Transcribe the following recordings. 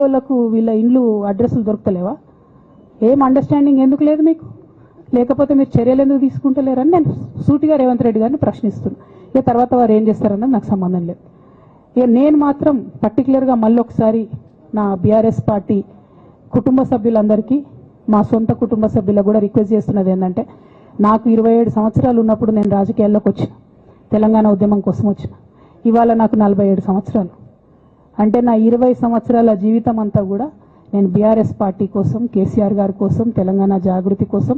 వాళ్ళకు వీళ్ళ ఇండ్లు అడ్రస్లు దొరుకుతలేవా? ఏం అండర్స్టాండింగ్ ఎందుకు లేదు మీకు? లేకపోతే మీరు చర్యలు ఎందుకు తీసుకుంటలేరని నేను సూటిగా రేవంత్ రెడ్డి గారిని ప్రశ్నిస్తున్నాను. ఇక తర్వాత వారు ఏం చేస్తారన్నది నాకు సంబంధం లేదు. ఇక నేను మాత్రం పర్టికులర్గా మళ్ళీ ఒకసారి నా బీఆర్ఎస్ పార్టీ కుటుంబ సభ్యులందరికీ, మా సొంత కుటుంబ సభ్యులకు కూడా రిక్వెస్ట్ చేస్తున్నది ఏంటంటే, నాకు 27 సంవత్సరాలు ఉన్నప్పుడు నేను రాజకీయాల్లోకి వచ్చిన, తెలంగాణ ఉద్యమం కోసం వచ్చిన. ఇవాళ నాకు 47 సంవత్సరాలు. అంటే నా 20 సంవత్సరాల జీవితం అంతా కూడా నేను బీఆర్ఎస్ పార్టీ కోసం, కేసీఆర్ గారి కోసం, తెలంగాణ జాగృతి కోసం,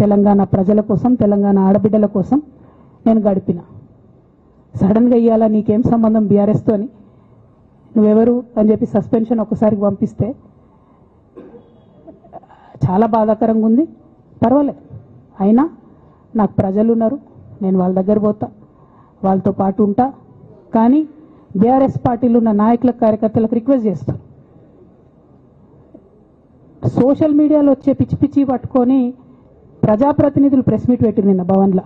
తెలంగాణ ప్రజల కోసం, తెలంగాణ ఆడబిడ్డల కోసం నేను గడిపిన. సడన్గా ఇవ్వాలా నీకేం సంబంధం బీఆర్ఎస్తో అని, నువ్వెవరు అని చెప్పి సస్పెన్షన్ ఒకసారికి పంపిస్తే చాలా బాధాకరంగా ఉంది. పర్వాలేదు, అయినా నాకు ప్రజలు ఉన్నారు, నేను వాళ్ళ దగ్గర పోతా, వాళ్ళతో పాటు ఉంటా. కానీ బీఆర్ఎస్ పార్టీలో ఉన్న నాయకులకు, కార్యకర్తలకు రిక్వెస్ట్ చేస్తాను, సోషల్ మీడియాలో వచ్చే పిచ్చి పిచ్చి పట్టుకొని ప్రజాప్రతినిధులు ప్రెస్ మీట్ పెట్టింది నిన్న భవన్లో.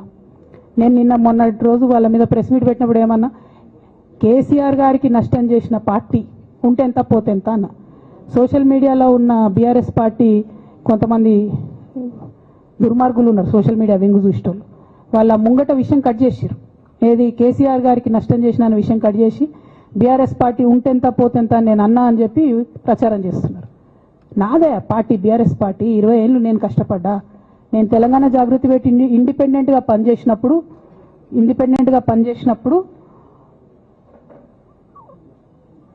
నేను నిన్న మొన్నటి రోజు వాళ్ళ మీద ప్రెస్ మీట్ పెట్టినప్పుడు ఏమన్నా, కేసీఆర్ గారికి నష్టం చేసిన పార్టీ ఉంటే ఎంత పోతే ఎంత అన్న. సోషల్ మీడియాలో ఉన్న బీఆర్ఎస్ పార్టీ కొంతమంది దుర్మార్గులు ఉన్నారు, సోషల్ మీడియా వెంగు చూసేటోళ్ళు. వాళ్ళ ముంగట విషయం కట్ చేసిరు, ఏది కేసీఆర్ గారికి నష్టం చేసిన అన్న విషయం కట్ చేసి బీఆర్ఎస్ పార్టీ ఉంటెంత పోతెంత నేను అన్నా అని చెప్పి ప్రచారం చేస్తున్నారు. నాదే పార్టీ బీఆర్ఎస్ పార్టీ, 20 ఏళ్ళు నేను కష్టపడ్డా. నేను తెలంగాణ జాగృతి పెట్టి ఇండిపెండెంట్గా పనిచేసినప్పుడు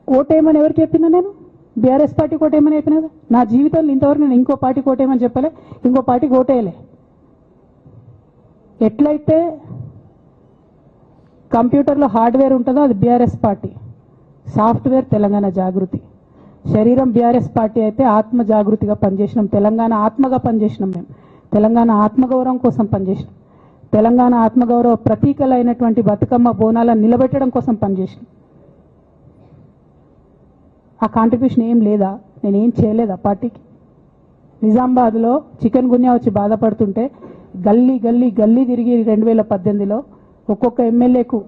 ఓటేయమని ఎవరు చెప్పినా? నేను బీఆర్ఎస్ పార్టీకి ఓటేయమని చెప్పినా? నా జీవితంలో ఇంతవరకు నేను ఇంకో పార్టీకి ఓటేయమని చెప్పలే, ఇంకో పార్టీకి ఓటేయలే. ఎట్లయితే కంప్యూటర్లో హార్డ్వేర్ ఉంటుందో అది బీఆర్ఎస్ పార్టీ, సాఫ్ట్వేర్ తెలంగాణ జాగృతి. శరీరం బీఆర్ఎస్ పార్టీ అయితే ఆత్మ జాగృతిగా పనిచేసినాం, తెలంగాణ ఆత్మగా పనిచేసినాం. మేము తెలంగాణ ఆత్మగౌరవం కోసం పనిచేసినాం, తెలంగాణ ఆత్మగౌరవ ప్రతీకలైనటువంటి బతుకమ్మ బోనాలను నిలబెట్టడం కోసం పనిచేసినాం. ఆ కాంట్రిబ్యూషన్ ఏం లేదా? నేనేం చేయలేదా పార్టీకి? నిజామాబాద్లో చికెన్ గున్యా వచ్చి బాధపడుతుంటే గల్లీ గల్లీ గల్లీ తిరిగి 2018లో ఒక్కొక్క ఎమ్మెల్యేకు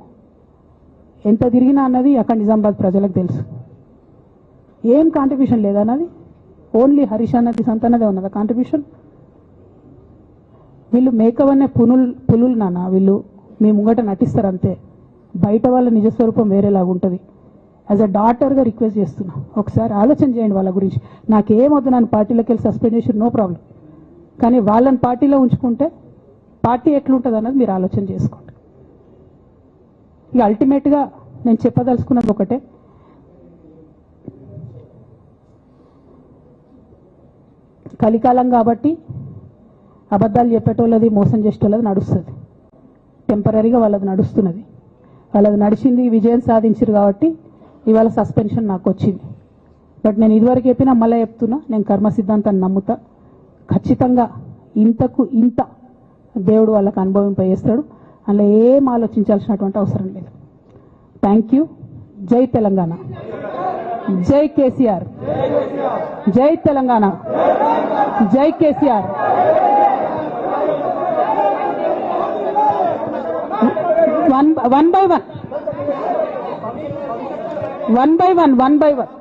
ఎంత తిరిగినా అన్నది అక్కడ నిజామాబాద్ ప్రజలకు తెలుసు. ఏం కాంట్రిబ్యూషన్ లేదన్నది? ఓన్లీ హరీష్ అన్నది సంతనదే ఉన్నదా కాంట్రిబ్యూషన్? వీళ్ళు మేకవన్నే పులులు నాన్న, వీళ్ళు మీ ముంగట నటిస్తారు అంతే, బయట వాళ్ళ నిజస్వరూపం వేరేలాగుంటుంది. యాజ్ అ డాటర్గా రిక్వెస్ట్ చేస్తున్నా, ఒకసారి ఆలోచన చేయండి వాళ్ళ గురించి. నాకేమొద్దు, నన్ను పార్టీలోకి వెళ్ళి సస్పెండ్ చేసి నో ప్రాబ్లం, కానీ వాళ్ళని పార్టీలో ఉంచుకుంటే పార్టీ ఎట్లుంటుంది అన్నది మీరు ఆలోచన చేసుకోండి. ఇక అల్టిమేట్గా నేను చెప్పదలుచుకున్నది ఒకటే, కలికాలం కాబట్టి అబద్ధాలు చెప్పేటోళ్ళది, మోసం చేసేటోళ్ళది నడుస్తుంది. టెంపరీగా వాళ్ళది నడుస్తున్నది, వాళ్ళది నడిచింది, విజయం సాధించారు కాబట్టి ఇవాళ సస్పెన్షన్ నాకు వచ్చింది. బట్ నేను ఇదివరకు చెప్పినా మళ్ళీ చెప్తున్నా, నేను కర్మ సిద్ధాంతాన్ని నమ్ముతా. ఖచ్చితంగా ఇంతకు ఇంత దేవుడు వాళ్ళకు అనుభవింపజేస్తాడు, అందులో ఏం ఆలోచించాల్సినటువంటి అవసరం లేదు. Thank you. జై తెలంగాణ, జై కేసీఆర్, జై తెలంగాణ, జై కేసీఆర్. One by one.